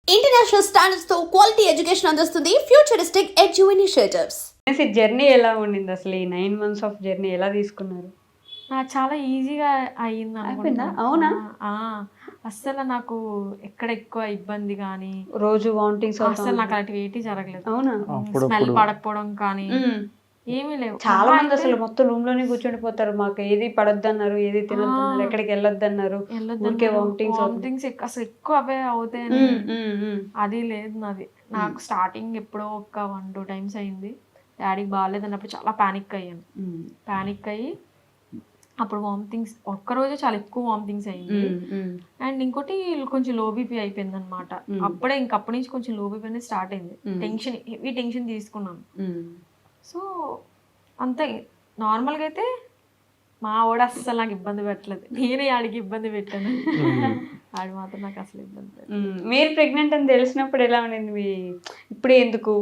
International standards తో quality education అందిస్తుంది futuristic edu initiatives. Journey ఎలా ఉండింది అసలు? ఈ 9 months ఆఫ్ జర్నీ ఎలా తీసుకున్నారు? చాలా ఈజీగా అయ్యింది అయిపోయిందా? అనుకుంటున్నా. అవునా? అస్సలు నాకు ఎక్కడ ఎక్కువ ఇబ్బంది కానీ రోజు వామిటింగ్స్ అస్సలు నాకు అలాంటివి ఏంటి జరగలేదు. అవునా? స్మెల్ పడకపోవడం కానీ ఏమీ లేవు. చాలా మంది అసలు మొత్తం రూమ్ లోనే కూర్చుండిపోతారు. మాకు ఏది పడొద్దన్నారు, ఏది తినొద్దన్నారు, ఎక్కడికి వెళ్ళొద్దన్నారు, ఊరికే వామిటింగ్స్ అసలు ఎక్కువ అవే అవుతాయని అది లేదు నాది. నాకు స్టార్టింగ్ ఎప్పుడో ఒక 1-2 times అయింది. డాడీకి బాగాలేదు అన్నప్పుడు చాలా పానిక్ అయ్యాను. పానిక్ అయ్యి అప్పుడు వామిటింగ్స్ ఒక్కరోజే చాలా ఎక్కువ వామిటింగ్స్ అయింది. అండ్ ఇంకోటి కొంచెం లో బీపీ అయిపోయింది అనమాట. అప్పుడే ఇంకప్పటి నుంచి కొంచెం లో బీపీ అనేది స్టార్ట్ అయింది. టెన్షన్, హెవీ టెన్షన్ తీసుకున్నాను. సో అంతే. నార్మల్గా అయితే మా వాడు అస్సలు నాకు ఇబ్బంది పెట్టలేదు. నేనే ఆడికి ఇబ్బంది పెట్టాను. ఆడు మాత్రం నాకు అసలు ఇబ్బంది పెట్టలేదు. మీరు ప్రెగ్నెంట్ అని తెలిసినప్పుడు ఎలా ఉండింది? మీ ఇప్పుడే ఎందుకు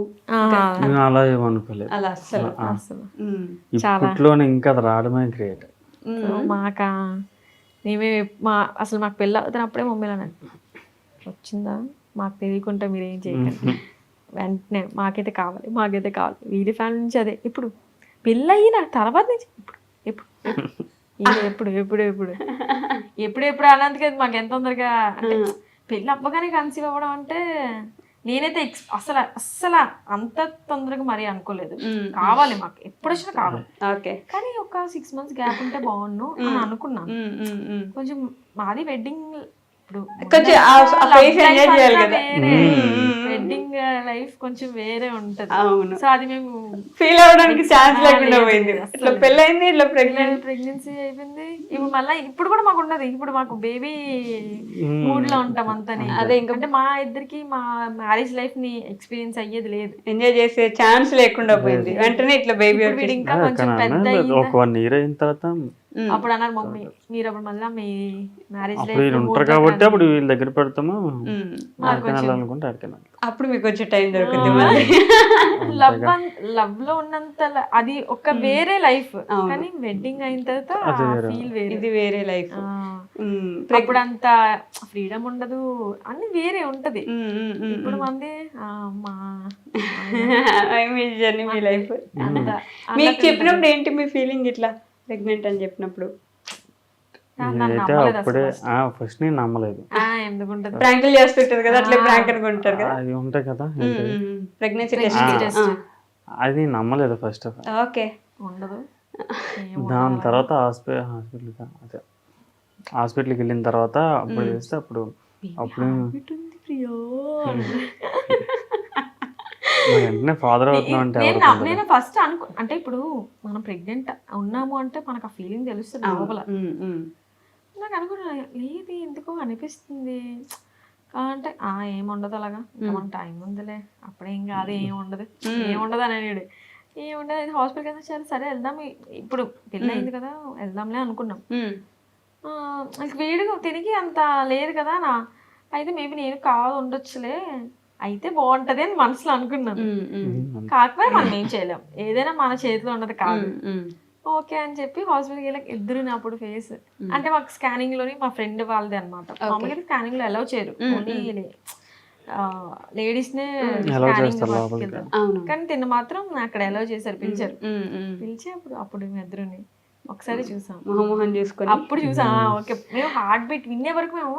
అలా ఏమనుకోలేదు. అలా అస్సలు అసలు ఇప్పట్లోనే ఇంకా అది రావడమే గ్రేట్. మాకా అసలు మాకు పెళ్ళి అవుతున్నప్పుడే మమ్మీలో వచ్చిందా మాకు తెలియకుండా మీరేం చేయకండి, వెంటనే మాకైతే కావాలి వీడి ఫ్యామిలీ నుంచి అదే. ఇప్పుడు పెళ్ళి అయిన తర్వాత నుంచి ఎప్పుడు అన్నందుకే మాకు ఎంత తొందరగా అంటే పెళ్ళి అవ్వగానే కన్సీవ్ అవ్వడం అంటే నేనైతే అస్సలు అంత తొందరగా మరీ అనుకోలేదు. కావాలి మాకు ఎప్పుడు వచ్చినా కావాలి, కానీ ఒక 6 months గ్యాప్ ఉంటే బాగుండు అని అనుకున్నాను. కొంచెం మాది వెడ్డింగ్, వెడ్డింగ్ లైఫ్ కొంచెం వేరే ఉంటది. సో అది మేము ఫీల్ అవడానికి ఛాన్స్ లేకుండా పోయింది. ఇట్లా పెళ్ళైంది, ఇట్లా ప్రెగ్నెన్సీ అయిపోయింది. ఇప్పుడు మళ్ళీ ఇప్పుడు కూడా మాకు ఉండదు. ఇప్పుడు మాకు బేబీ మూడ్ లో ఉంటాం అంతనే. అదే అంటే మా ఇద్దరికి మా మ్యారేజ్ లైఫ్ ని ఎక్స్పీరియన్స్ అయ్యేది లేదు, ఎంజాయ్ చేసే ఛాన్స్ లేకుండా పోయింది. వెంటనే ఇట్లా బేబీ ఇంకా కొంచెం పెద్ద ఒక 1 year అయిన తర్వాత అప్పుడు అన్నారు మమ్మీ మీరు అప్పుడు మళ్ళీ మీ మ్యారేజ్ లైఫ్ ఉంటారు కాబట్టి అప్పుడు వీళ్ళ దగ్గర పెడతాము అనుకుంటే అప్పుడు మీకు వచ్చే టైం దొరుకుతుంది. లవ్ లో ఉన్నంత అది ఒక వేరే లైఫ్, కానీ వెడ్డింగ్ అయిన తర్వాత ఫీల్ వేరే, ఇది వేరే లైఫ్. అప్పుడు అంత ఫ్రీడమ్ ఉండదు, అన్ని వేరే ఉంటది. ఇప్పుడు మంది జర్నీ మీ లైఫ్. మీకు చెప్పినప్పుడు ఏంటి మీ ఫీలింగ్ ఇట్లా ప్రెగ్నెంట్ అని చెప్పినప్పుడు? అప్పుడే ఫస్ట్ నేను నమ్మలేదు. ప్రాంకులు చేస్తుంటారు కదా, అట్లా ప్రాంక్ అనుకుంటారు కదా, అది ఉంటాయి కదా ప్రెగ్నెన్సీ టెస్ట్. అది నమ్మలేదు ఫస్ట్ ఆఫ్ ఆల్. ఓకే. దాని తర్వాత హాస్పిటల్కి వెళ్ళిన తర్వాత అప్పుడు చేస్తే అప్పుడు వెంటనే ఫాదర్ అవుతున్నాం అంటే నేను ఫస్ట్ అంటే ఇప్పుడు మనం ప్రెగ్నెంట్ ఉన్నాము అంటే మనకు ఆ ఫీలింగ్ తెలుస్తుంది లోపల. నాకు అనుకున్నా లేదు ఎందుకో అనిపిస్తుంది అంటే ఏముండదు అలాగా, మన టైం ఉందిలే, అప్పుడేం కాదు, ఏముండదు అని అన్నాడు. ఏముండదు అయితే హాస్పిటల్కి వెళ్తే సరే వెళ్దాం, ఇప్పుడు పెళ్ళి అయింది కదా వెళ్దాంలే అనుకున్నాం. వీడిగా తిరిగి అంత లేదు కదా అయితే మేబీ నేను కాదు ఉండొచ్చులే, అయితే బాగుంటది అని మనసులో అనుకున్నాను. కాకపోతే మనం ఏం చేయలేం, ఏదైనా మన చేతిలో ఉన్నది కాదు. ఓకే అని చెప్పి హాస్పిటల్కి వెళ్ళాక ఇద్దరు అప్పుడు ఫేస్ అంటే మాకు స్కానింగ్ లోని మా ఫ్రెండ్ వాళ్ళదే అనమాట. మామూలుగా స్కానింగ్ లో అలౌ చేయరు, ఓన్లీ లేడీస్ నే స్కానింగ్, కానీ తిన్న మాత్రం అక్కడ అలౌ చేశారు, పిలిచి అప్పుడు మేము ఇద్దరుని ఒకసారి చూసాం, అప్పుడు చూసాం. ఓకే, మేము హార్ట్ బీట్ వినే వరకు మేము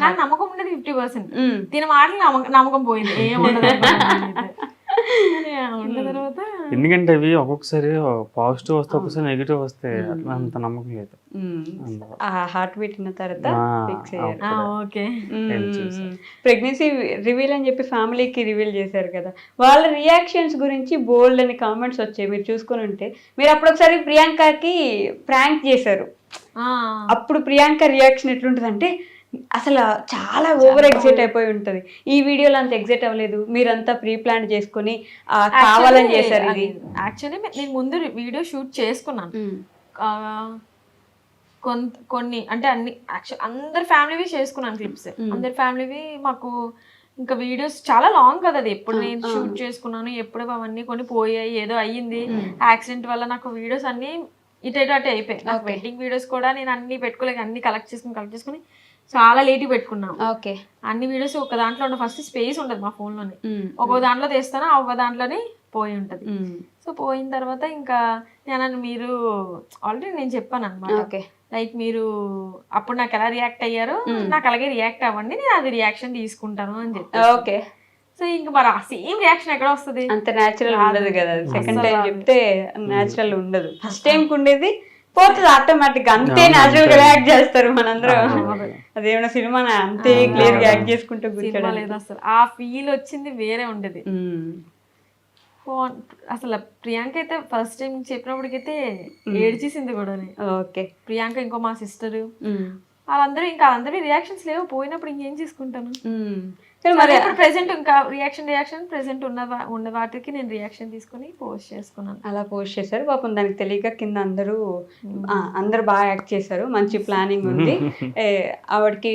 నాకు నమ్మకం ఉండేది 50%, తిన మాటలు నమ్మకం పోయింది, ఏముండదు. తర్వాత ఎందుకంటే అవి ఒక్కొక్కసారి పాజిటివ్ వస్తే ఒక్కొక్కసారి నెగిటివ్ వస్తే అంత నమ్మకం లేదు. హార్ట్ బీట్ అయిన తర్వాత ప్రెగ్నెన్సీ రివీల్ అని చెప్పి ఫ్యామిలీకి రివీల్ చేశారు కదా, వాళ్ళ రియాక్షన్స్ గురించి బోల్డ్ అని కామెంట్స్ వచ్చాయి. మీరు చూసుకుని ఉంటే మీరు అప్పుడు ఒకసారి ప్రియాంకకి ప్రాంక్ చేశారు. అప్పుడు ప్రియాంక రియాక్షన్ ఎట్లుంటుంది అంటే అసలు చాలా ఓవర్ ఎగ్జైట్ అయిపోయి ఉంటది. ఈ వీడియోలో అంత ఎగ్జైట్ అవ్వలేదు, మీరంతా ప్రీ ప్లాన్ చేసుకుని కావాలని చేశారు. ఇది యాక్చువల్లీ నేను ముందు వీడియో షూట్ చేసుకున్నాను కొన్ని, అంటే అన్ని అందరి ఫ్యామిలీవి చేసుకున్నాను క్లిప్స్, అందరి ఫ్యామిలీవి. మాకు ఇంకా వీడియోస్ చాలా లాంగ్ కదా, అది ఎప్పుడు నేను షూట్ చేసుకున్నాను, ఎప్పుడు అవన్నీ కొన్ని పోయాయి, ఏదో అయ్యింది యాక్సిడెంట్ వల్ల. నాకు వీడియోస్ అన్ని ఇటు అయిపోయాయి. నాకు వెడ్డింగ్ వీడియోస్ కూడా నేను అన్ని పెట్టుకోలేక అన్ని కలెక్ట్ చేసుకుని చాలా లేట్ పెట్టుకున్నాం. ఓకే. అన్ని వీడియోస్ ఒక దాంట్లో ఉండదు, ఫస్ట్ స్పేస్ ఉండదు మా ఫోన్లోనే. ఒక దాంట్లో తీస్తాను, ఒక దాంట్లోనే పోయి ఉంటది. సో పోయిన తర్వాత ఇంకా మీరు ఆల్రెడీ నేను చెప్పాను అనమాట, లైక్ మీరు అప్పుడు నాకు ఎలా రియాక్ట్ అయ్యారో నాకు అలాగే రియాక్ట్ అవ్వండి, నేను అది రియాక్షన్ తీసుకుంటాను అని చెప్పి. ఓకే. సో ఇంకా మరి ఆ సేమ్ రియాక్షన్ ఎక్కడ వస్తుంది? అంత న్యాచురల్ ఉండదు కదా, సెకండ్ టైం చెప్తే న్యాచురల్ ఉండదు. ఫస్ట్ టైం ఉండేది పోతుంది ఆటోమేటిక్, అంతే న్యాచురల్ గా రియాక్ట్ చేస్తారు మనందరం. అదేమన్నా సినిమా అంతే క్లియర్ గా యాక్ట్ చేసుకుంటూ సినిమా లేదు అసలు. ఆ ఫీల్ వచ్చింది వేరే ఉండేది అసలు. ప్రియాంక అయితే ఫస్ట్ టైం చెప్పినప్పటికైతే ఏడ్చేసింది కూడా. ఓకే. ప్రియాంక ఇంకో మా సిస్టర్ వాళ్ళందరూ ఇంకా అందరి రియాక్షన్స్ లేవు, పోయినప్పుడు ఇంకేం చేసుకుంటాను. మరి ఇప్పుడు ప్రెసెంట్ ఇంకా రియాక్షన్ ప్రెసెంట్ ఉన్న వాటికి నేను రియాక్షన్ తీసుకుని పోస్ట్ చేసుకున్నాను. అలా పోస్ట్ చేశారు. పాపం దానికి తెలియక కింద అందరూ బాగా యాక్ట్ చేశారు, మంచి ప్లానింగ్ ఉంది. ఆవిడకి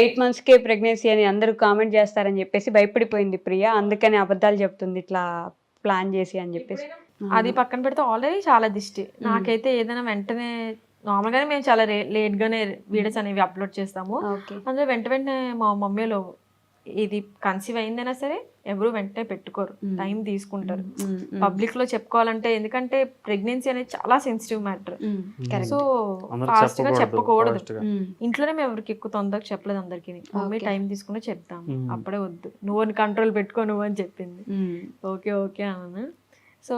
8 monthsకే ప్రెగ్నెన్సీ అని అందరూ కామెంట్ చేస్తారని చెప్పేసి భయపడిపోయింది ప్రియా, అందుకని అబద్ధాలు చెప్తుంది ఇట్లా ప్లాన్ చేసి అని చెప్పేసి. అది పక్కన పెడితే ఆల్రెడీ చాలా దిష్టి. నాకైతే ఏదైనా వెంటనే నార్మల్గానే మేము చాలా లేట్గానే వీడియోస్ అనేవి అప్లోడ్ చేస్తాము. అందులో వెంటనే మా మమ్మీలో ఇది కన్సీవ్ అయిందైనా సరే ఎవరు వెంటనే పెట్టుకోరు, టైం తీసుకుంటారు పబ్లిక్ లో చెప్పుకోవాలంటే. ఎందుకంటే ప్రెగ్నెన్సీ అనేది చాలా సెన్సిటివ్ మ్యాటర్. సో ఫాస్ట్ గా చెప్పకూడదు. ఇంట్లోనే మేము ఎవరికి ఎక్కువ తొందరగా చెప్పలేదు అందరికి. మమ్మీ టైం తీసుకుని చెప్తాము, అప్పుడే వద్దు నువ్వు కంట్రోల్ పెట్టుకో నువ్వు అని చెప్పింది. ఓకే ఓకే అన్నాను. సో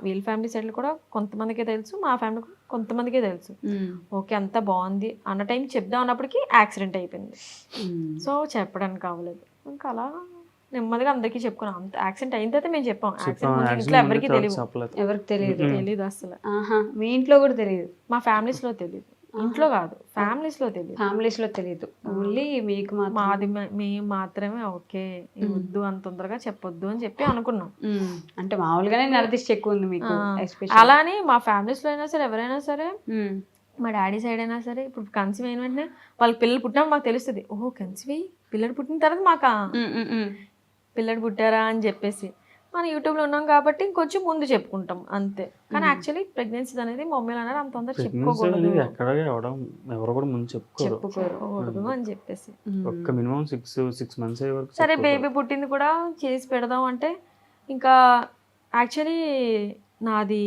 వీళ్ళ ఫ్యామిలీ సైడ్ కూడా కొంతమందికే తెలుసు, మా ఫ్యామిలీ కొంతమందికే తెలుసు. ఓకే అంతా బాగుంది అన్న టైం చెప్దాం అన్నప్పటికీ యాక్సిడెంట్ అయిపోయింది. సో చెప్పడానికి అవ్వలేదు. ఇంకా అలా నెమ్మదిగా అందరికీ చెప్పుకున్నాం. అంత యాక్సిడెంట్ అయిన తర్వాత మేము చెప్పాం. యాక్సిడెంట్ ఇంట్లో ఎవరికి తెలియదు అసలు. మీ ఇంట్లో కూడా తెలియదు? మా ఫ్యామిలీస్ లో తెలియదు, ఇంట్లో కాదు ఫ్యామిలీస్ లో తెలియదు. ఓన్లీ మీకు మాది మేము మాత్రమే ఓకే వద్దు అంత తొందరగా చెప్పొద్దు అని చెప్పి అనుకున్నాం. అంటే మామూలుగానే నరదిష్టి ఎక్కువ ఉంది మీకు. అలానే మా ఫ్యామిలీస్ లో అయినా సరే ఎవరైనా సరే, మా డాడీ సైడ్ అయినా సరే, ఇప్పుడు కన్సీవ్ అయిన వెంటనే వాళ్ళకి పిల్లలు పుట్టినప్పుడు మాకు తెలుస్తుంది, ఓహో కన్సీవ్ అయ్యి పిల్లడు పుట్టిన తర్వాత మాకు పిల్లడు పుట్టారా అని చెప్పేసి. మనం యూట్యూబ్లో ఉన్నాం కాబట్టి ఇంకొంచెం ముందు చెప్పుకుంటాం అంతే. కానీ యాక్చువల్లీ ప్రెగ్నెన్సీ అనేది మమ్మీలు అన్నారు అంత తొందర చెప్పుకోకూడదు అని చెప్పేసి. సరే బేబీ పుట్టింది కూడా చేసి పెడదాం అంటే ఇంకా యాక్చువల్లీ నాది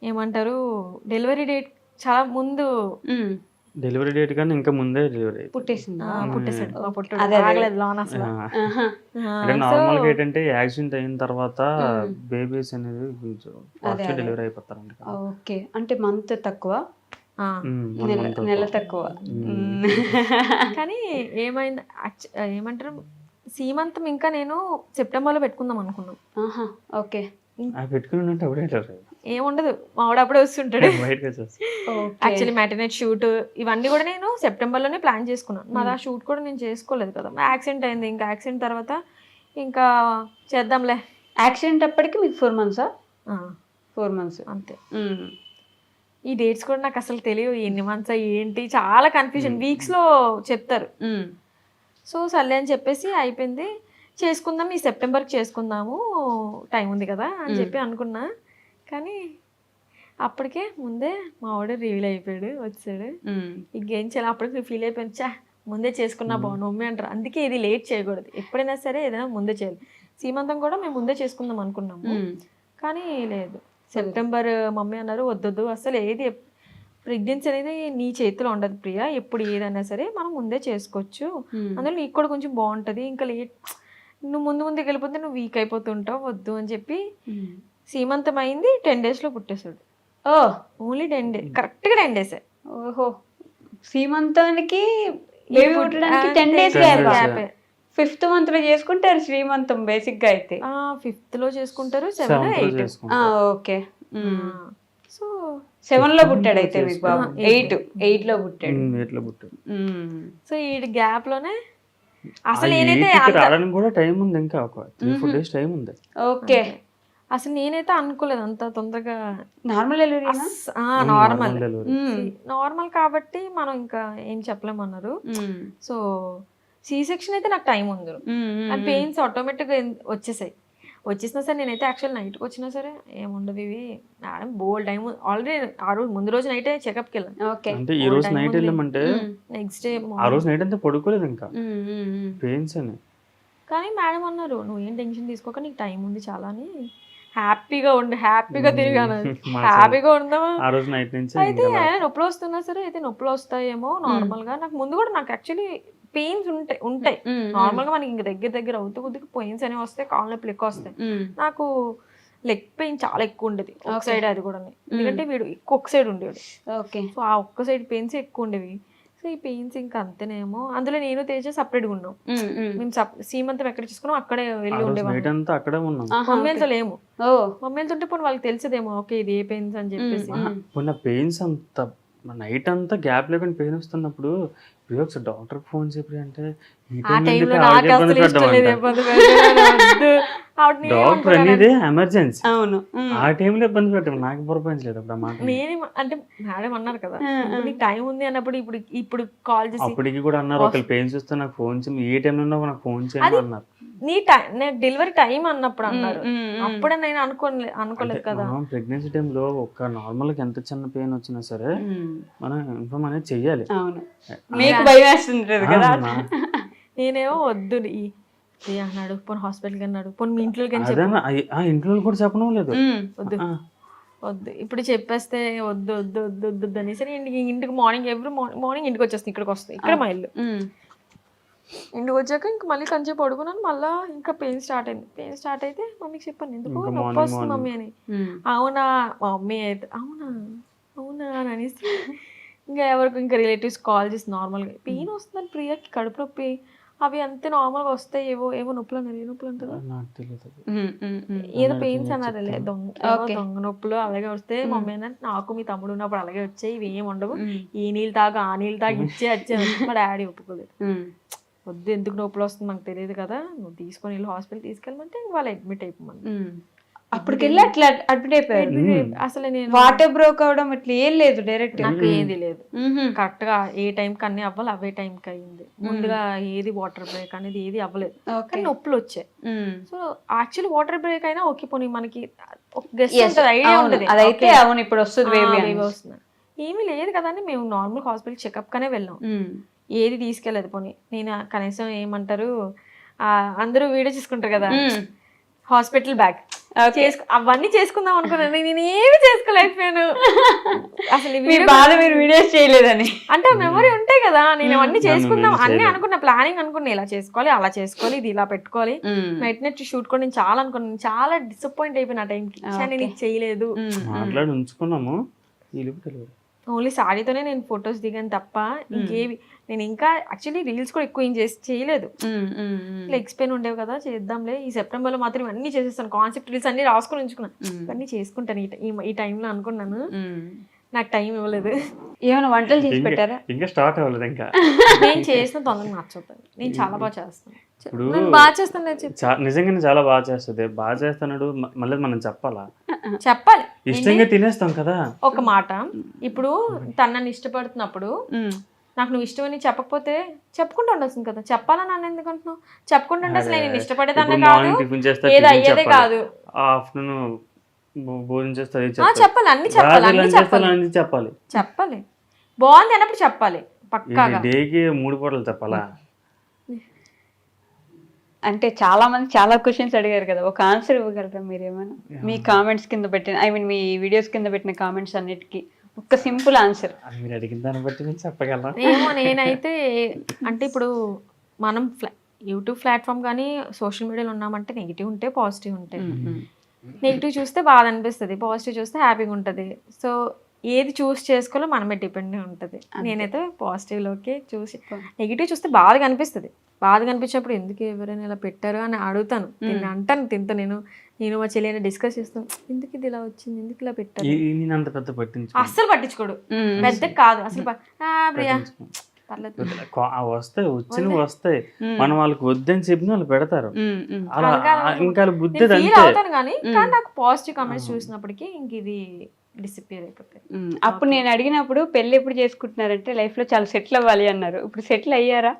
ఏమంటారు డెలివరీ డేట్ చాలా ముందు. డెలివరీ డేట్ కానీ ఇంకా ముందే డెలివరీ పుట్టేసాడు. నార్మల్ గా ఏంటంటే యాక్సిడెంట్ అయిన తర్వాత బేబీస్ అనేది కొంచెం డెలివరీ అయిపోతారంట. ఓకే. అంటే మంత్ తక్కువ, నెల తక్కువ. కానీ ఏమైంది ఏమంటారు సీమంతం ఇంకా నేను సెప్టెంబర్లో పెట్టుకుందాం అనుకున్నాం. ఓకే. పెట్టుకుని ఏముండదు మావాడు అప్పుడే వస్తుంటాడు. యాక్చువల్లీ మ్యాటర్నెట్ షూట్ ఇవన్నీ కూడా నేను సెప్టెంబర్లోనే ప్లాన్ చేసుకున్నాను. మరి ఆ షూట్ కూడా నేను చేసుకోలేదు కదా, యాక్సిడెంట్ అయింది. ఇంకా యాక్సిడెంట్ తర్వాత ఇంకా చేద్దాంలే. యాక్సిడెంట్ అప్పటికి మీకు 4 months? 4 months అంతే. ఈ డేట్స్ కూడా నాకు అసలు తెలియదు, ఎన్ని మంత్స్ ఏంటి చాలా కన్ఫ్యూజన్. వీక్స్లో చెప్తారు. సో సర్లే అని చెప్పేసి అయిపోయింది. చేసుకుందాం ఈ సెప్టెంబర్కి చేసుకుందాము టైం ఉంది కదా అని చెప్పి అనుకున్నా. కానీ అప్పటికే ముందే మా వాడు రివీల్ అయిపోయాడు, వచ్చాడు. ఇంకేం చేయాలి అప్పటికి ఫీల్ అయిపోయింది, చా ముందే చేసుకున్నా బాగుండు మమ్మీ అంటారు. అందుకే ఇది లేట్ చేయకూడదు, ఎప్పుడైనా సరే ఏదైనా ముందే చేయాలి. సీమంతం కూడా మేము ముందే చేసుకుందాం అనుకున్నాము, కానీ లేదు. సెప్టెంబర్ మమ్మీ అన్నారు వద్దొద్దు అసలు ఏది ప్రెగ్నెన్సీ అనేది నీ చేతిలో ఉండదు ప్రియా, ఎప్పుడు ఏదైనా సరే మనం ముందే చేసుకోవచ్చు, అందులో నీకు కూడా కొంచెం బాగుంటుంది. ఇంకా లేట్ నువ్వు ముందుకు వెళ్ళిపోతే నువ్వు వీక్ అయిపోతుంటావు, వద్దు అని చెప్పి. సీమంతం అయింది 10 daysలో పుట్టేశాడు. ఓన్లీ 10 days, కరెక్ట్గా 10 days. ఓహో. సీమంతానికి బేబీ పుట్టడానికి 10 days గ్యాప్. 5th month లో చేసుకుంటారు శ్రీమంతం బేసిక్ గా అయితే. 5th లో చేసుకుంటారు, 7, 8. ఓకే. సో 7 లో పుట్టాడు అయితే మీకు బాబు. 8 లో పుట్టాడు. సో ఈ గ్యాప్ లోనే అసలు నేనైతే రావడానికి కూడా టైం ఉంది, ఇంకా ఒక 3-4 days టైం ఉంది. ఓకే. అసలు నేనైతే అనుకోలేదు అంత తొందరగా. నార్మల్ నార్మల్ కాబట్టి మనం ఇంకా ఏం చెప్పలేమన్నారు. సో సి సెక్షన్ అయితే నాకు టైం ఉంది, పెయిన్స్ ఆటోమేటిక్ గా వచ్చేసాయి. వచ్చేసినా సరే నేనైతే యాక్చువల్ నైట్కి వచ్చినా సరే ఏముండదు ఇవి మేడం బోల్ టైం ఆల్రెడీ ఆ రోజు ముందు రోజు నైటే చెకప్కి వెళ్ళాను. ఓకే. అంటే ఈ రోజు నైట్ వెళ్ళామంటే నెక్స్ట్ డే ఆ రోజు నైట్ అంతా పడుకోలేదు ఇంకా పెయిన్స్ అని. కానీ మేడం అన్నారు నువ్వు ఏం టెన్షన్ తీసుకోక నీకు టైం ఉంది చాలా అని, హ్యాపీగా ఉండు, హ్యాపీగా తిరిగాను, హ్యాపీగా ఉందామా. ఆ రోజు నైట్ నుంచి అయితే నొప్పులు వస్తున్నా సరే అయితే నొప్పులు వస్తాయేమో నార్మల్ గా. నాకు ముందు కూడా నాకు యాక్చువల్లీ పెయిన్స్ ఉంటాయి నార్మల్ గా, మనకి ఇంక దగ్గర అవుతూ కొద్దిగా పెయిన్స్ అనేవి వస్తాయి, కాళ్ళ నొప్పులు ఎక్కువ వస్తాయి. నాకు లెగ్ పెయిన్ చాలా ఎక్కువ ఉండేది ఒక సైడ్, అది కూడా ఎందుకంటే వీడు ఒక్క సైడ్ ఉండేవాడు. ఓకే. సో ఆ ఒక్క సైడ్ పెయిన్స్ ఎక్కువ ఉండేవి. సో ఈ పెయిన్స్ ఇంకా అంతేనేమో. అందులో నేను తేజ సపరేట్గా ఉన్నాం, మేము సీమంతం ఎక్కడ చూసుకున్నాం అక్కడే వెళ్ళి ఉండేవాళ్ళం. అక్కడే ఉన్నాం, మమ్మీలతో లేము. మమ్మీలతో ఉంటే పోనీ వాళ్ళకి తెలిసేదేమో ఓకే ఇది ఏ పెయిన్స్ అని చెప్పేసి. పెయిన్స్ అంత నైట్ అంతా గ్యాప్ లేకుండా పెయిన్ వస్తున్నప్పుడు ఒకసారి డాక్టర్ ఫోన్ చెప్పి అంటే డాక్టర్ అనేది ఎమర్జెన్సీ. అవును. ఆ టైంలో ఇబ్బంది పెట్టాము, నాకు పురపించలేదు అప్పుడు మాట. నేనే అంటే మేడం అన్నారు కదా నీకు టైం ఉంది అన్నప్పుడు ఇప్పుడు కాల్ చేసి అప్పటికి కూడా అన్నారు ఒకళ్ళు పెయిన్స్ వస్తే నాకు ఫోన్ చేయండి, ఏ టైంలో ఉన్నా నాకు ఫోన్ చేయండి అన్నారు. నీ డెలివరీ టైం అన్నప్పుడు అన్నారు, అప్పుడే నేను అనుకోలేదు కదా. ప్రెగ్నెన్సీ టైంలో ఒక నార్మల్ గా ఎంత చిన్న పెయిన్ వచ్చినా సరే మనం ఇన్ఫార్మ్ అనేది చెయ్యాలి. మీకు భయం వేస్తుంది కదా. నేనేమో వద్దు అన్నాడు, పోనీ హాస్పిటల్కి అన్నాడు, పోనీ మీ ఇంట్లోకి ఇంట్లో కూడా చెప్పడం లేదు, వద్దు వద్దు ఇప్పుడు చెప్పేస్తే వద్దు వద్దు వద్దు వద్దు అనేసి ఇంటికి మార్నింగ్ ఎవ్రీ మార్నింగ్ ఇంటికి వచ్చేస్తాను, ఇక్కడికి వస్తాయి, ఇక్కడ మా ఇల్లు. ఇంటికి వచ్చాక ఇంక మళ్ళీ కొంచెం పడుకున్నాను, మళ్ళీ ఇంకా పెయిన్ స్టార్ట్ అయింది. పెయిన్ స్టార్ట్ అయితే మమ్మీకి చెప్పాను ఎందుకు నొప్పి వస్తుంది మమ్మీ అని. అవునా మమ్మీ అయితే అవునా అవునా అని అనేసి ఇంకా ఎవరికి ఇంకా రిలేటివ్స్ కాల్ చేసి నార్మల్గా పెయిన్ వస్తుందని ప్రియాకి కడుపు నొప్పి అవి అంతే నార్మల్గా వస్తాయి, ఏవో నొప్పులు అన్నారు. ఏ నొప్పులు అంటారు ఏదో పెయిన్స్ అన్నారు, దొంగ నొప్పులు అలాగే వస్తే మమ్మీ అన్నట్టు నాకు మీ తమ్ముడు ఉన్నప్పుడు అలాగే వచ్చాయి, ఇవి ఏమి ఉండవు, ఈ నీళ్ళు తాగు ఆ నీళ్ళు తాగి వచ్చే మా డాడీ ఒప్పుకోలేదు. వద్దు ఎందుకు నొప్పులు వస్తుంది మాకు తెలియదు కదా, నువ్వు తీసుకొని వెళ్ళి హాస్పిటల్ తీసుకెళ్ళమంటే వాళ్ళు అడ్మిట్ అయిపోమని. అప్పటికెళ్ళి అట్లా అడ్మిట్ అయిపోయారు. అసలు నేను వాటర్ బ్రోక్ అవడం ఇట్లా ఏం లేదు, డైరెక్ట్ నాకు ఏది లేదు, కరెక్ట్ గా ఏ టైంకి అన్ని అవ్వాలి అవే టైంకి అయింది. ముందుగా ఏది వాటర్ బ్రేక్ అనేది ఏది అవ్వలేదు, కానీ నొప్పులు వచ్చాయి. సో యాక్చువల్లీ వాటర్ బ్రేక్ అయినా ఓకే పోనీ మనకి ఐడియా ఉండదు, అదైతే అవును ఇప్పుడు వస్తుంది వస్తుంది ఏమీ లేదు కదా అని మేము నార్మల్ హాస్పిటల్ చెకప్ కానే వెళ్ళాం, ఏది తీసుకెళ్ళదు. పోనీ నేను కనీసం ఏమంటారు అందరూ వీడియో చేసుకుంటారు కదా హాస్పిటల్ బ్యాగ్ అవన్నీ చేసుకుందాం అనుకున్నాను, నేను ఏమి చేసుకోలేకపోయాను. అసలు మీరు వీడియోస్ చేయలేదని అంటే మెమరీ ఉంటాయి కదా, నేను అవన్నీ చేసుకుందాం అన్ని అనుకున్నా, ప్లానింగ్ అనుకున్నా, ఇలా చేసుకోవాలి అలా చేసుకోవాలి ఇది ఇలా పెట్టుకోవాలి, నైట్ నైట్ షూట్ కూడా నేను చాలా అనుకున్నాను. చాలా డిసప్పాయింట్ అయిపోయిన ఆ టైంకి, నేను ఇది చేయలేదు. ఓన్లీ సారీతోనే నేను ఫొటోస్ దిగాను తప్ప ఇంకేవి నేను ఇంకా యాక్చువల్లీ రీల్స్ కూడా ఎక్కువ ఏం చేయలేదు. లెగ్స్ పెయిన్ ఉండేవి కదా చేద్దాంలే ఈ సెప్టెంబర్ లో మాత్రం ఇవన్నీ చేసేస్తాను, కాన్సెప్ట్ రీల్స్ అన్ని రాసుకొని ఉంచుకున్నాను, ఇవన్నీ చేసుకుంటాను ఈ టైంలో అనుకున్నాను. నాకు టైం ఇవ్వలేదు. ఏమైనా వంటలు చేసి పెట్టారా? ఇంకా స్టార్ట్ అవ్వలేదు. ఇంకా నేను చేసిన తొందరగా నచ్చుతాను, నేను చాలా బాగా చేస్తాను, బాగా చేస్తాను, నిజంగానే చాలా బాగా చేస్తుంది. బాగా చేస్తాడు మళ్ళీ మనం చెప్పాలి, ఇష్టంగా తినేస్తాం కదా. ఒక మాట, ఇప్పుడు తనని ఇష్టపడుతున్నప్పుడు నాకు నువ్వు ఇష్టమని చెప్పకపోతే చెప్పుకుంటూ ఉండాల్సింది కదా, చెప్పాలని నన్ను ఎందుకు అంటున్నావు? చెప్పుకుంటుంటే అసలు నేను ఇష్టపడేదాన్ని కాదు, ఏదో అయ్యేదే కాదు. ఆఫ్టర్నూన్ భోజనం చేస్తే చెప్పాలి, అన్ని చెప్పాలి, చెప్పాలి బాగుంది అన్నప్పుడు చెప్పాలి పక్కాగా. డేకి 3 పూటలు చెప్పాలా? అంటే చాలా మంది చాలా క్వశ్చన్స్ అడిగారు కదా, ఒక ఆన్సర్ ఇవ్వగలరా మీరేమైనా? మీ కామెంట్స్ కింద పెట్టిన మీ వీడియోస్ కింద పెట్టిన కామెంట్స్ అన్నిటికీ ఒక సింపుల్ ఆన్సర్. మీరు అడిగిన దాన్ని బట్టి నేను చెప్పగలరా? ఏమో నేనైతే అంటే ఇప్పుడు మనం యూట్యూబ్ ప్లాట్ఫామ్ కానీ సోషల్ మీడియాలో ఉన్నామంటే నెగిటివ్ ఉంటే పాజిటివ్ ఉంటాయి. నెగిటివ్ చూస్తే బాధ అనిపిస్తుంది, పాజిటివ్ చూస్తే హ్యాపీగా ఉంటుంది. సో ఏది చూస్ చేసుకోవాలో మనమే డిపెండ్ ఉంటుంది. నేనైతే పాజిటివ్లోకి చూసి, నెగిటివ్ చూస్తే బాధగా అనిపిస్తుంది, బాధగా అనిపించినప్పుడు ఎందుకు ఎవరైనా ఇలా పెట్టారు అని అడుగుతాను, నేను అంటాను తింటూ, నేను మా చెల్లి డిస్కస్ చేస్తాను, ఎందుకు ఇది ఇలా వచ్చింది, ఎందుకు ఇలా పెట్టారు, అస్సలు పట్టించుకోడు, పెద్ద కాదు అసలు. ప్రియా వస్తాయి మనం వాళ్ళకి వద్దని చెప్పిన వాళ్ళు పెడతారు, ఇంకా బుద్ధి అవుతాను. కానీ నాకు పాజిటివ్ కామెంట్స్ చూసినప్పటికీ ఇంక ఇది డిసిపియర్ అయిపోతాయి. అప్పుడు నేను అడిగినప్పుడు పెళ్లి ఎప్పుడు చేసుకుంటున్నారంటే లైఫ్ లో చాలా సెటిల్ అవ్వాలి అన్నారు. ఇప్పుడు సెటిల్ అయ్యారా?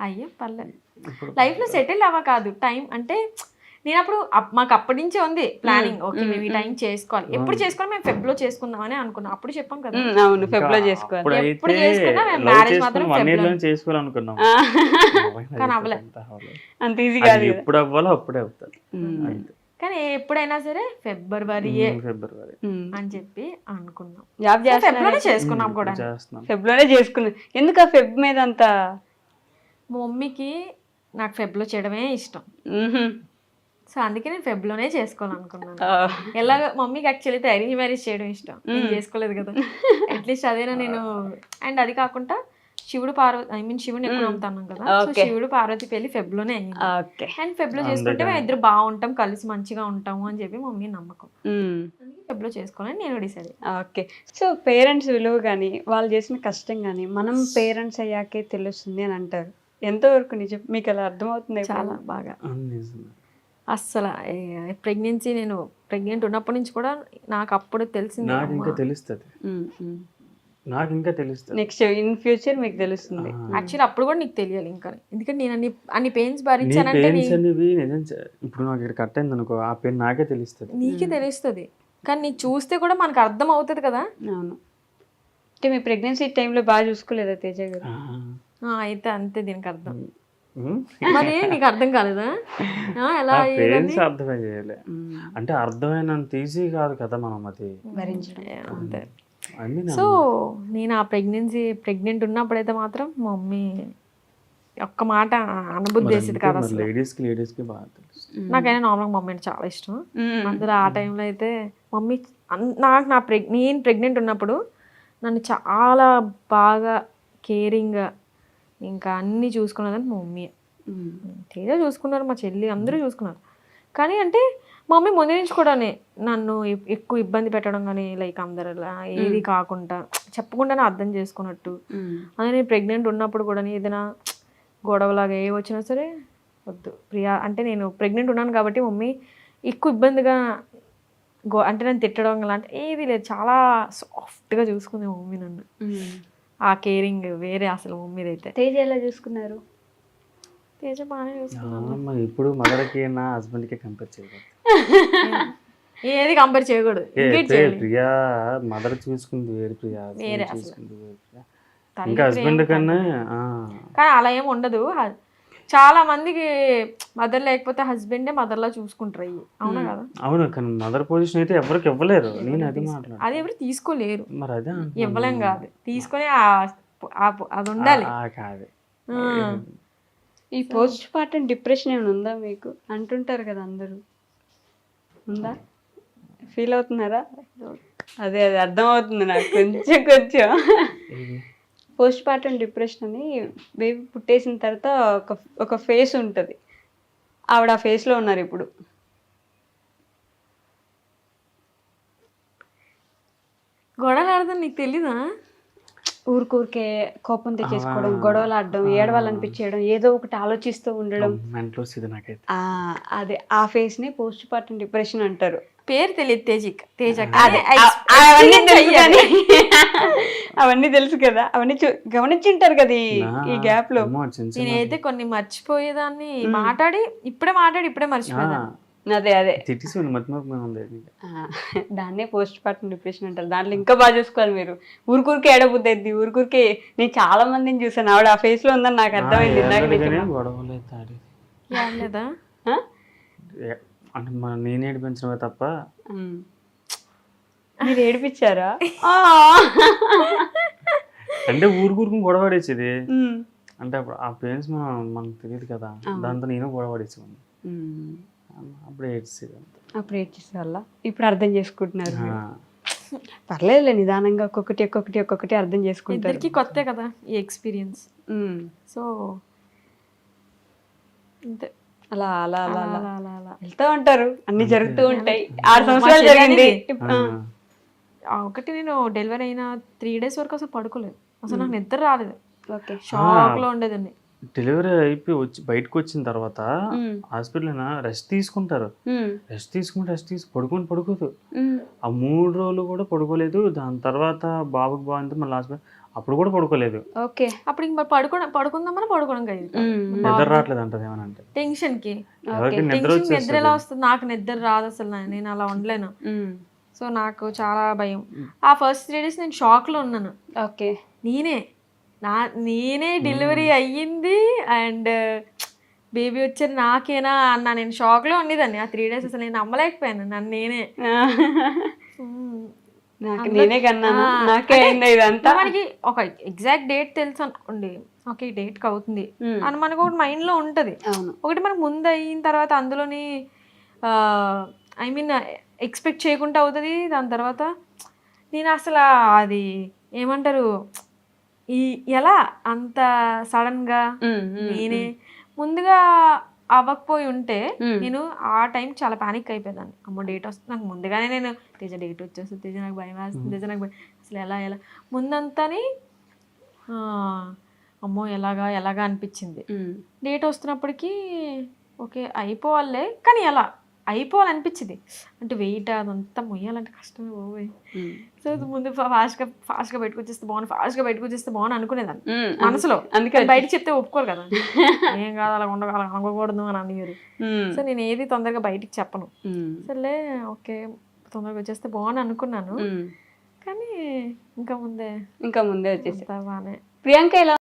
అయ్యే పర్లేదు, లైఫ్ లో సెటిల్ అవ్వ కాదు, టైం అంటే నేను అప్పుడు మాకు అప్పటి నుంచే ఉంది ప్లానింగ్, ఓకే మేము ఈ టైం చేసుకోవాలి, ఎప్పుడు చేసుకోవాలి, మేము ఫెబ్ లో చేసుకుందామని అనుకున్నాం. అప్పుడు చెప్పాం కదా, అవును ఫెబ్ లో చేసుకోవాలి. ఎప్పుడు చేసుకున్నా మేము మ్యారేజ్ మాత్రం చేసుకోవాలనుకున్నాం. కానీ అవ్వలే. అంత ఈజీ కాదు కదా. ఎప్పుడు అవ్వాలో అప్పుడే అవుతుంది. కానీ ఎప్పుడైనా సరే ఫిబ్రవరి అని చెప్పి అనుకున్నాం. జాబ్ ఫెబ్ లోనే చేసుకున్నాం కూడా. ఫెబ్ లోనే చేసుకున్నాం. ఎందుకు ఆ ఫెబ్ మీద అంత? మా మమ్మీకి నాకు ఫెబ్ లో చేయడమే ఇష్టం. సో అందుకే నేను ఫెబ్ లోనే చేసుకోవాలనుకున్నాను. ఎలాగ మమ్మీకి యాక్చువల్లీ అరేంజ్ మ్యారేజ్ చేయడం ఇష్టం, నేను చేసుకోలేదు కదా, అట్లీస్ట్ అదేనా నేను. అండ్ అది కాకుండా శివుడు పార్వతి, శివుని ఎక్కువ నమ్ముతాను కదా, సో శివుడు పార్వతి పెళ్లి ఫెబ్ లోనే అయింది. అండ్ ఫెబ్ లో చేసుకుంటే మేము ఇద్దరు బాగుంటాం, కలిసి మంచిగా ఉంటాము అని చెప్పి మమ్మీ నమ్మకం. ఫెబ్ లో చేసుకోవాలని నేను డిసైడ్. ఓకే. సో పేరెంట్స్ విలువ కానీ వాళ్ళు చేసిన కష్టం కానీ మనం పేరెంట్స్ అయ్యాకే తెలుస్తుంది అని అంటారు. ఎంతవరకు నిజం? మీకు అలా అర్థమవుతుంది? చాలా బాగా. అస్సలు ప్రెగ్నెన్సీ, నేను ప్రెగ్నెంట్ ఉన్నప్పటి నుంచి కూడా నాకు అప్పుడు తెలిసింది. నాకు ఇంకా తెలుస్తుంది. నెక్స్ట్ ఇన్ ఫ్యూచర్ మీకు తెలుస్తుంది. యాక్చువల్లీ అప్పుడు కూడా నీకు తెలియాలి ఇంకా, ఎందుకంటే నేను అన్ని పెయిన్స్ భరించానంటే. ఇప్పుడు నాకు ఇక్కడ కట్ అయింది అనుకో, ఆ పెయిన్ నాకే తెలుస్తుంది. నీకే తెలుస్తుంది, కానీ నీకు చూస్తే కూడా మనకు అర్థం అవుతుంది కదా. అవును. అంటే మీ ప్రెగ్నెన్సీ టైంలో బాగా చూసుకోలేదా తేజ గారు? అయితే అంతే దీనికి అర్థం. మరి నీకు అర్థం కాలేదా? ఎలా అర్థమే చేయలే అంటే అర్థమైనంత ఈజీ కాదు కదా మనం అది భరించడం. అంతే. సో నేను ఆ ప్రెగ్నెంట్ ఉన్నప్పుడైతే మాత్రం మా మమ్మీ ఒక్క మాట అనుభూతి చేసేది కాదు అసలు. లేడీస్కి బాగా తెలుసు. నాకైనా నార్మల్గా మమ్మీ అంటే చాలా ఇష్టం. అందులో ఆ టైంలో అయితే మమ్మీ నేను ప్రెగ్నెంట్ ఉన్నప్పుడు నన్ను చాలా బాగా కేరింగ్గా ఇంకా అన్నీ చూసుకున్నదని మా మమ్మీ. తేజ చూసుకున్నారు, మా చెల్లి అందరూ చూసుకున్నారు. కానీ అంటే మా మమ్మీ ముందు నుంచి కూడా నన్ను ఎక్కువ ఇబ్బంది పెట్టడం కానీ, లైక్ అందరిలా ఏది కాకుండా చెప్పకుండానే అర్థం చేసుకున్నట్టు. అదే నేను ప్రెగ్నెంట్ ఉన్నప్పుడు కూడా ఏదైనా గొడవలాగా ఏ వచ్చినా సరే వద్దు ప్రియా అంటే, నేను ప్రెగ్నెంట్ ఉన్నాను కాబట్టి మమ్మీ ఎక్కువ ఇబ్బందిగా అంటే నన్ను తిట్టడం అలాంటి ఏది లేదు, చాలా సాఫ్ట్గా చూసుకుంది మా మమ్మీ నన్ను. ఆ కేరింగ్ వేరే అసలు మమ్మీది అయితే. తేజ ఎలా చూసుకున్నారు? తేజ బాగానే చూసుకున్నాను. ఇప్పుడు మదర్కి నా హస్బెండ్కి కంపేర్ చేయకూడదు, ఏది కంపేర్ చేయకూడదు. ప్రియా మదర్ చూసుకుంది వేరు, ప్రియా చూసుకుంది వేరు, ఇంకా హస్బెండ్ కన్నా. కానీ అలా ఏమి ఉండదు. చాలా మందికి మదర్ లేకపోతే హస్బెండే మదర్లా చూసుకుంటారు. అవునా కదా? అవును, కానీ మదర్ పొజిషన్ అయితే ఎవరికి ఇవ్వలేరు. నేను అది మాట్లాడు, అది ఎవరు తీసుకోలేరు. మరి అదే ఇవ్వలేం కాదు, తీసుకొని అది ఉండాలి. కాదు. ఈ పోస్ట్ పార్టం డిప్రెషన్ ఏమైనా ఉందా మీకు? అంటుంటారు కదా అందరూ, ఉందా? ఫీల్ అవుతున్నారా? అదే అర్థమవుతుంది నాకు కొంచెం. పోస్ట్ పార్టం డిప్రెషన్ అని బేబీ పుట్టేసిన తర్వాత ఒక ఫేస్ ఉంటుంది, ఆవిడ ఆ ఫేస్లో ఉన్నారు ఇప్పుడు. గొడవలు ఆడదాం నీకు తెలీదా? ఊరికే కోపం తెచ్చేసుకోవడం, గొడవలు ఆడడం, ఏడవాలనిపించడం, ఏదో ఒకటి ఆలోచిస్తూ ఉండడం, అదే ఆ ఫేస్ ని పోస్ట్ పార్టం డిప్రెషన్ అంటారు. పేరు తెలియదు తేజ. అవన్నీ తెలుసు కదా, అవన్నీ గమనించుంటారు కదా ఈ గ్యాప్ లో. నేనైతే కొన్ని మర్చిపోయేదాన్ని, ఇప్పుడే మర్చిపోయేదాన్ని. అదే దాన్నే పోస్ట్ పార్టం డిప్రెషన్ అంటారు. దాంట్లో ఇంకా బాగా చూసుకోవాలి మీరు. ఊరికే ఏడబుద్ది అయింది, ఊరికే. నేను చాలా మందిని చూసాను, ఆవిడ ఆ ఫేస్ లో ఉందని నాకు అర్థమైంది. అంటే నేను ఏడిపించడమే తప్ప. మీరు ఏడిపించారా? అంటే ఊరుకు గొడవ పడేసేది. అంటే అప్పుడు ఆ పెయిన్స్ మనకు తెలియదు కదా, దాంతో నేను గొడవ పడేసేవాడిని. అప్పుడు ఏడ్చేసే వల్ల ఇప్పుడు అర్థం చేసుకుంటున్నారు. పర్లేదులే, నిదానంగా ఒక్కొక్కటి అర్థం చేసుకుంటారు. కొత్త కదా ఈ ఎక్స్పీరియన్స్. సో అంతే, అలా అలా అలా అలా అలా అలా వెళ్తూ ఉంటారు, అన్ని జరుగుతూ ఉంటాయి. 6 సంవత్సరాలు జరిగింది. ఒకటి నేను డెలివరీ అయిన 3 days వరకు అసలు పడుకోలేదు, అసలు నాకు నిద్ర రాలేదు. షాక్ లో ఉండేదాన్ని. డెలివరీ అయిపోయి బయటకు వచ్చిన తర్వాత హాస్పిటల్ రెస్ట్ తీసుకుంటారు, రెస్ట్ పడుకోదు. ఆ 3 రోజులు కూడా పడుకోలేదు. దాని తర్వాత బాబుకి బాగుంది, మళ్ళీ హాస్పిటల్ అప్పుడు కూడా పడుకోలేదు. ఓకే. అప్పుడు ఇంక మరి పడుకుందామని పడుకోవడం కాదు, నిద్ర రావట్లేదు అంటది ఏమనంటే. టెన్షన్ కి. ఎవరికి నిద్ర నిద్ర వచ్చేస్తుంది. ఎలా వస్తుంది? నాకు నిద్ర రాదు అసలు, నేను అలా ఉండలేను. సో నాకు చాలా భయం. ఆ ఫస్ట్ 3 days నేను షాక్ లో ఉన్నాను. ఓకే. నేనే డెలివరీ అయ్యింది అండ్ బేబీ వచ్చారు నాకేనా అన్న నేను షాక్ లో ఉండేదాన్ని. ఆ 3 days అసలు నేను నమ్మలేకపోయాను నన్ను నేనే. నేనే కన్నా నాకే అయింది ఇదంతా. మనకి ఒక ఎగ్జాక్ట్ డేట్ తెలుసు అనుకోండి, ఓకే ఈ డేట్ కి అవుతుంది అని మనకు ఒకటి మైండ్ లో ఉంటది. ఒకటి మనకు ముందు అయిన తర్వాత అందులోని ఐ మీన్ ఎక్స్పెక్ట్ చేయకుండా అవుతుంది. దాని తర్వాత నేను అసలు అది ఏమంటారు ఎలా అంత సడన్ గా నేనే ముందుగా అవ్వకపోయి ఉంటే నేను ఆ టైం చాలా పానిక్ అయిపోయేదాన్ని. అమ్మో డేట్ వస్తుంది నాకు ముందుగానే, నేను తేజ డేట్ వచ్చేస్తుంది, తేజ నాకు భయం వేస్తుంది, తేజ నాకు అసలు ఎలా ముందంతాని అమ్మో ఎలాగా అనిపించింది. డేట్ వస్తున్నప్పటికీ ఓకే అయిపోవాలే, కానీ ఎలా అయిపోవాలనిపించింది అంటే వెయిట్ అదంతా మొయ్యాలంటే కష్టమే పోయి. సో ముందు ఫాస్ట్గా పెట్టుకొచ్చేస్తే బాగుంది అనుకునేదాన్ని మనసులో. అందుకే బయట చెప్తే ఒప్పుకోరు కదా, ఏం కాదు అలా ఉండకూడదు అని అనేవారు. సో నేను ఏది తొందరగా బయటికి చెప్పను. సర్లే ఓకే తొందరగా వచ్చేస్తే బాగుంది అనుకున్నాను, కానీ ఇంకా ముందే వచ్చేసి బాగానే. ప్రియాంక ఎలా